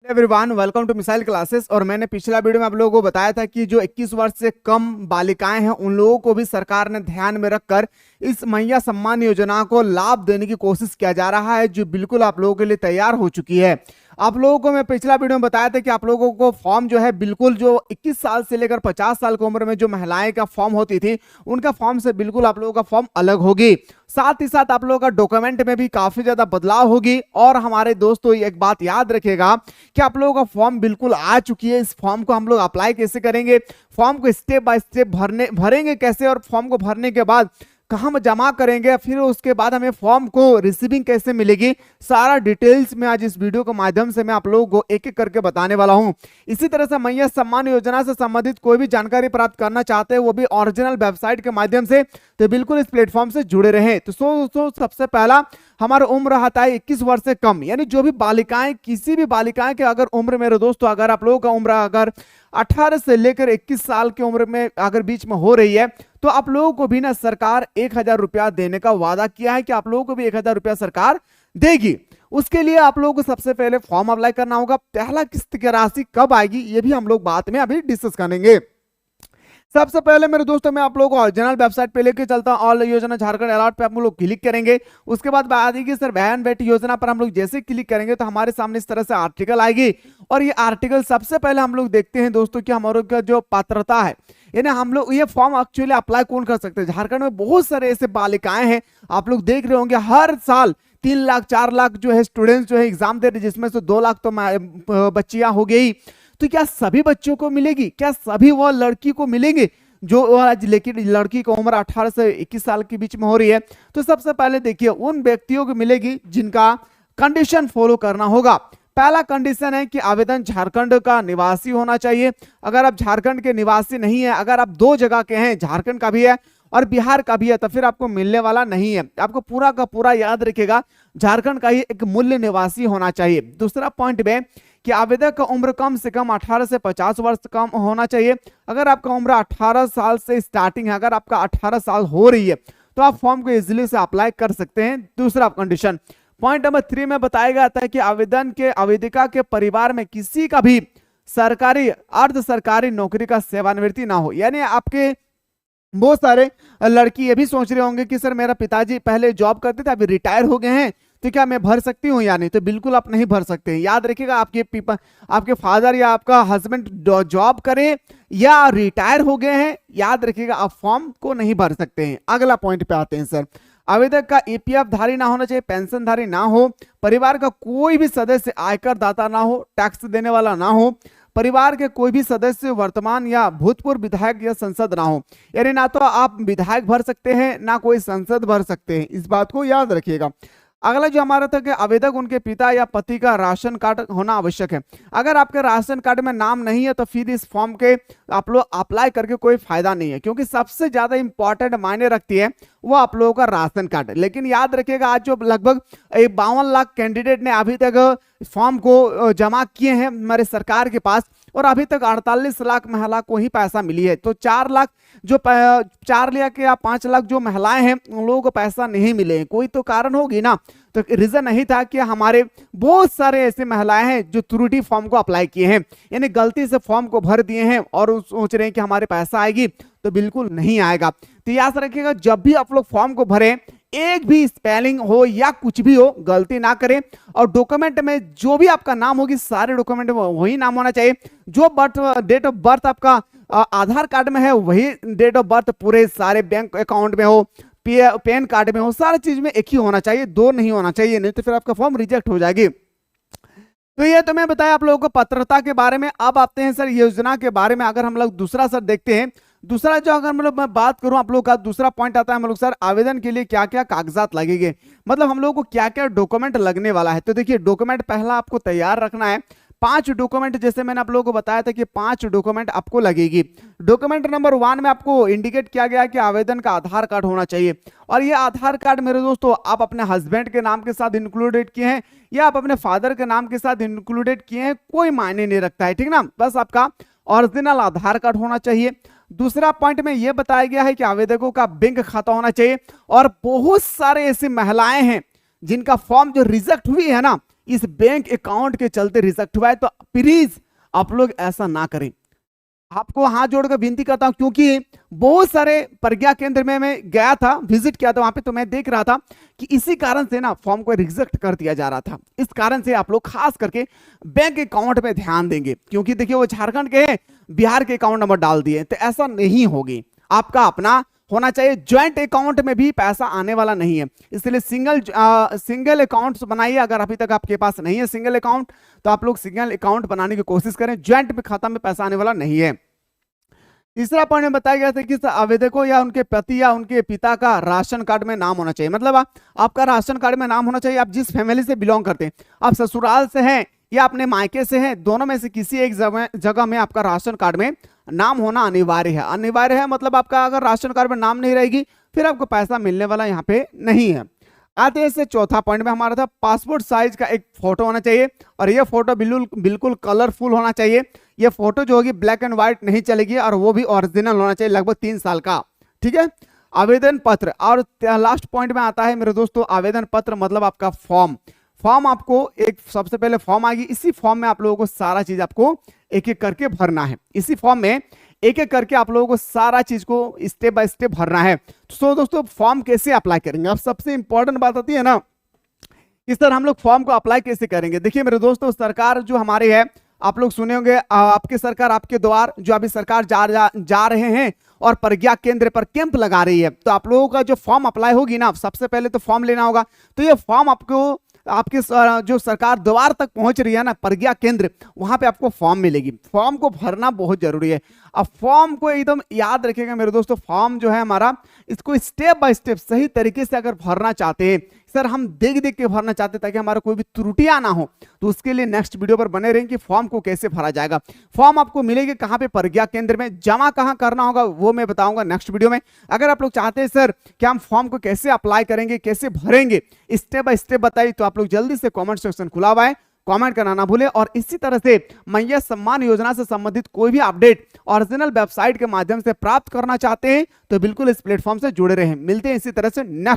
Everyone, welcome to missile classes. और मैंने पिछला वीडियो में आप लोगों को बताया था कि जो 21 वर्ष से कम बालिकाएं हैं उन लोगों को भी सरकार ने ध्यान में रखकर इस मैया सम्मान योजना को लाभ देने की कोशिश किया जा रहा है, जो बिल्कुल आप लोगों के लिए तैयार हो चुकी है। आप लोगों को मैं पिछला वीडियो में बताया था कि आप लोगों को फॉर्म जो है बिल्कुल जो 21 साल से लेकर 50 साल की उम्र में जो महिलाएं का फॉर्म होती थी उनका फॉर्म से बिल्कुल आप लोगों का फॉर्म अलग होगी। साथ ही साथ आप लोगों का डॉक्यूमेंट में भी काफी ज्यादा बदलाव होगी। और हमारे दोस्तों एक बात याद रखिएगा कि आप लोगों का फॉर्म बिल्कुल आ चुकी है। इस फॉर्म को हम लोग अप्लाई कैसे करेंगे, फॉर्म को स्टेप बाय स्टेप भरेंगे कैसे, और फॉर्म को भरने के बाद कहाँ जमा करेंगे, फिर उसके बाद हमें फॉर्म को रिसीविंग कैसे मिलेगी, सारा डिटेल्स में आज इस वीडियो के माध्यम से मैं आप लोगों को एक एक करके बताने वाला हूं। इसी तरह से मैया सम्मान योजना से संबंधित कोई भी जानकारी प्राप्त करना चाहते हैं वो भी ओरिजिनल वेबसाइट के माध्यम से, तो बिल्कुल इस प्लेटफॉर्म से जुड़े रहें। तो दोस्तों सबसे पहला हमारा उम्र रहता है 21 वर्ष से कम, यानी जो भी बालिकाएं, किसी भी बालिकाएं के अगर उम्र, मेरे दोस्तों अगर आप लोगों का उम्र अगर 18 से लेकर 21 साल की उम्र में अगर बीच में हो रही है तो आप लोगों को भी ना सरकार 1000 रुपया देने का वादा किया है कि आप लोगों को भी 1000 रुपया सरकार देगी। उसके लिए आप लोगों को सबसे पहले फॉर्म अप्लाई करना होगा। पहला किस्त की राशि कब आएगी ये भी हम लोग बाद में अभी डिस्कस करेंगे। सबसे पहले मेरे दोस्तों मैं आप लोगों को ओरिजिनल वेबसाइट पे लेके चलता हूं। ऑल योजना झारखंड अलर्ट पे आप लोग क्लिक करेंगे। उसके बाद बात आएगी सर बहन बेटी योजना पर। हम लोग जैसे क्लिक करेंगे तो हमारे सामने इस तरह से आर्टिकल आएगी, और ये आर्टिकल सबसे पहले हम लोग देखते हैं दोस्तों कि हमारे का जो पात्रता है, यानी हम लोग ये फॉर्म एक्चुअली अप्लाई कौन कर सकते हैं। झारखंड में बहुत सारे ऐसे बालिकाएं हैं, आप लोग देख रहे होंगे हर साल 3 लाख 4 लाख जो है स्टूडेंट्स जो है एग्जाम दे रहे, जिसमें से 2 लाख तो बच्चियां हो गई। तो क्या सभी बच्चों को मिलेगी, क्या सभी वो लड़की को मिलेंगे जो आज लेकिन लड़की की उम्र 18 से 21 साल के बीच में हो रही है? तो सबसे पहले देखिए उन व्यक्तियों को मिलेगी जिनका कंडीशन फॉलो करना होगा। पहला कंडीशन है कि आवेदन झारखंड का निवासी होना चाहिए। अगर आप झारखंड के निवासी नहीं है, अगर आप 2 जगह के हैं, झारखंड का भी है और बिहार का भी है, तो फिर आपको मिलने वाला नहीं है। आपको पूरा का पूरा याद रखिएगा झारखंड का ही एक मूल्य निवासी होना चाहिए। दूसरा पॉइंट में कि आवेदक का उम्र कम से कम 18 से 50 वर्ष कम होना चाहिए। अगर आपका उम्र 18 साल से स्टार्टिंग है, अगर आपका 18 साल हो रही है तो आप फॉर्म को इजीली से अप्लाई कर सकते हैं। दूसरा कंडीशन पॉइंट नंबर 3 में बताया जाता है कि आवेदन के आवेदिका के परिवार में किसी का भी सरकारी अर्ध सरकारी नौकरी का सेवानिवृत्ति ना हो। यानी आपके बहुत सारे लड़की ये भी सोच रहे होंगे कि सर मेरा पिताजी पहले जॉब करते थे, अभी रिटायर हो गए हैं, तो क्या मैं भर सकती हूँ या नहीं? तो बिल्कुल आप नहीं भर सकते हैं। याद रखिएगा आपके फादर या आपका हस्बैंड जॉब करे या रिटायर हो गए हैं, याद रखिएगा आप फॉर्म को नहीं भर सकते हैं। अगला पॉइंट पे आते हैं सर, आवेदक का ईपीएफ धारी ना होना चाहिए, पेंशन धारी ना हो, परिवार का कोई भी सदस्य आयकर दाता ना हो, टैक्स देने वाला ना हो, परिवार के कोई भी सदस्य वर्तमान या भूतपूर्व विधायक या सांसद ना हो। यानी ना तो आप विधायक भर सकते हैं ना कोई सांसद भर सकते हैं, इस बात को याद रखिएगा। अगला जो हमारा था कि आवेदक उनके पिता या पति का राशन कार्ड होना आवश्यक है। अगर आपके राशन कार्ड में नाम नहीं है तो फिर इस फॉर्म के आप लोग अप्लाई करके कोई फायदा नहीं है, क्योंकि सबसे ज्यादा इंपॉर्टेंट मायने रखती है वो आप लोगों का राशन कार्ड। लेकिन याद रखिएगा आज जो लगभग 52 लाख कैंडिडेट ने अभी तक फॉर्म को जमा किए हैं हमारे सरकार के पास, और अभी तक 48 लाख महिला को ही पैसा मिली है। तो 4 लाख जो 4 लाख या 5 लाख जो महिलाएं हैं उन लोगों को पैसा नहीं मिले, कोई तो कारण होगी ना। तो रीजन नहीं था कि हमारे बहुत सारे ऐसे महिलाएं हैं जो त्रुटि फॉर्म को अप्लाई किए हैं, यानी गलती से फॉर्म को भर दिए हैं और सोच रहे हैं कि हमारे पैसा आएगी, तो बिल्कुल नहीं आएगा। तो याद रखिएगा जब भी आप लोग फॉर्म को भरें एक भी स्पेलिंग हो या कुछ भी हो गलती ना करें, और डॉक्यूमेंट में जो भी आपका नाम होगी सारे डॉक्यूमेंट में वही नाम होना चाहिए। जो डेट ऑफ बर्थ आपका आधार कार्ड में है वही डेट ऑफ बर्थ पूरे सारे बैंक अकाउंट में हो, पैन कार्ड में हो, सारी चीज में एक ही होना चाहिए, 2 नहीं होना चाहिए, नहीं तो फिर आपका फॉर्म रिजेक्ट हो जाएगी। तो ये तो मैं बताया आप लोगों को पात्रता के बारे में। अब आते हैं सर योजना के बारे में। अगर हम लोग दूसरा सर देखते हैं, दूसरा जो अगर मतलब मैं बात करूं आप लोग का दूसरा पॉइंट आता है हम लोग सर आवेदन के लिए क्या क्या कागजात लगेंगे, मतलब हम लोग को क्या क्या डॉक्यूमेंट लगने वाला है। तो देखिए डॉक्यूमेंट पहला आपको तैयार रखना है 5 डॉक्यूमेंट, जैसे मैंने आप लोगों को बताया था कि 5 डॉक्यूमेंट आपको लगेगी। डॉक्यूमेंट नंबर 1 में आपको इंडिकेट किया गया कि आवेदन का आधार कार्ड होना चाहिए, और ये आधार कार्ड मेरे दोस्तों आप अपने हस्बैंड के नाम के साथ इंक्लूडेड किए हैं या आप अपने फादर के नाम के साथ इंक्लूडेड किए हैं, कोई मायने नहीं रखता है, ठीक ना। बस आपका ओरिजिनल आधार कार्ड होना चाहिए। दूसरा पॉइंट में यह बताया गया है कि आवेदकों का बैंक खाता होना चाहिए, और बहुत सारे ऐसी महिलाएं हैं जिनका फॉर्म जो रिजेक्ट हुई है ना, इस बैंक अकाउंट के चलते रिजेक्ट हुआ है, तो प्लीज आप लोग ऐसा ना करें। आपको हाथ जोड़कर विनती करता हूं, क्योंकि बहुत सारे प्रज्ञा केंद्र में मैं गया था, विजिट किया था वहां पे, तो मैं देख रहा था कि इसी कारण से ना फॉर्म को रिजेक्ट कर दिया जा रहा था। इस कारण से आप लोग खास करके बैंक अकाउंट में ध्यान देंगे, क्योंकि देखिए वो झारखंड के हैं, बिहार के अकाउंट नंबर डाल दिए, तो ऐसा नहीं होगी। आपका अपना होना चाहिए, ज्वाइंट अकाउंट में भी पैसा आने वाला नहीं है, इसलिए सिंगल अकाउंट बनाइए। अगर अभी तक आपके पास नहीं है सिंगल अकाउंट, तो आप लोग सिंगल अकाउंट बनाने की कोशिश करें, ज्वाइंट में खाता में पैसा आने वाला नहीं है। तीसरा पॉइंट में बताया गया था कि आवेदकों या उनके पति या उनके पिता का राशन कार्ड में नाम होना चाहिए। मतलब आपका राशन कार्ड में नाम होना चाहिए, आप जिस फैमिली से बिलोंग करते हैं, आप ससुराल से हैं या अपने मायके से हैं, दोनों में से किसी एक जगह में आपका राशन कार्ड में नाम होना अनिवार्य है। अनिवार्य है मतलब आपका अगर राशन कार्ड में नाम नहीं रहेगी, फिर आपको पैसा मिलने वाला यहाँ पे नहीं है। आते हैं चौथा पॉइंट में हमारा था, पासपोर्ट साइज का एक फोटो होना चाहिए, और ये फोटो बिल्कुल कलरफुल होना चाहिए। ये फोटो जो होगी ब्लैक एंड व्हाइट नहीं चलेगी, और वो भी ओरिजिनल होना चाहिए, लगभग 3 साल का। ठीक है। आवेदन पत्र, और लास्ट पॉइंट में आता है मेरे दोस्तों आवेदन पत्र मतलब आपका फॉर्म आपको एक सबसे पहले फॉर्म आएगी, इसी फॉर्म में आप लोगों को सारा चीज आपको एक एक करके भरना है। इसी फॉर्म में एक एक करके आप लोगों को सारा चीज को स्टेप बाय स्टेप भरना है। तो दोस्तों फॉर्म कैसे अप्लाई करेंगे, अब सबसे इंपॉर्टेंट बात आती है ना, इस तरह हम लोग फॉर्म को अप्लाई कैसे करेंगे। देखिए मेरे दोस्तों, सरकार जो हमारी है, आप लोग सुने होंगे, आपकी सरकार आपके द्वार, जो अभी सरकार जा रहे हैं और प्रज्ञा केंद्र पर कैंप लगा रही है, तो आप लोगों का जो फॉर्म अप्लाई होगी ना, सबसे पहले तो फॉर्म लेना होगा। तो ये फॉर्म आपको आपके जो सरकार द्वार तक पहुंच रही है ना, प्रज्ञा केंद्र, वहां पे आपको फॉर्म मिलेगी। फॉर्म को भरना बहुत जरूरी है। अब फॉर्म को एकदम याद रखिएगा मेरे दोस्तों, फॉर्म जो है हमारा, इसको स्टेप बाय स्टेप सही तरीके से अगर भरना चाहते हैं, सर हम देख देख के भरना चाहते हैं ताकि हमारा कोई भी त्रुटियां ना हो, तो उसके लिए नेक्स्ट वीडियो पर बने रहें कि फॉर्म को कैसे भरा जाएगा। फॉर्म आपको मिलेगी कहां पे, प्रज्ञा केंद्र में। जमा कहां करना होगा वो मैं बताऊंगा नेक्स्ट वीडियो में। अगर आप लोग चाहते हैं सर कि हम फॉर्म को कैसे अप्लाई करेंगे, कैसे भरेंगे, स्टेप बाय स्टेप बताइए, तो आप लोग जल्दी से कमेंट सेक्शन खुला हुआ है, कमेंट करना ना भूलें। और इसी तरह से मैया सम्मान योजना से संबंधित कोई भी अपडेट ओरिजिनल वेबसाइट के माध्यम से प्राप्त करना चाहते हैं, तो बिल्कुल इस प्लेटफॉर्म से जुड़े रहें। मिलते हैं इसी तरह से नेक्स्ट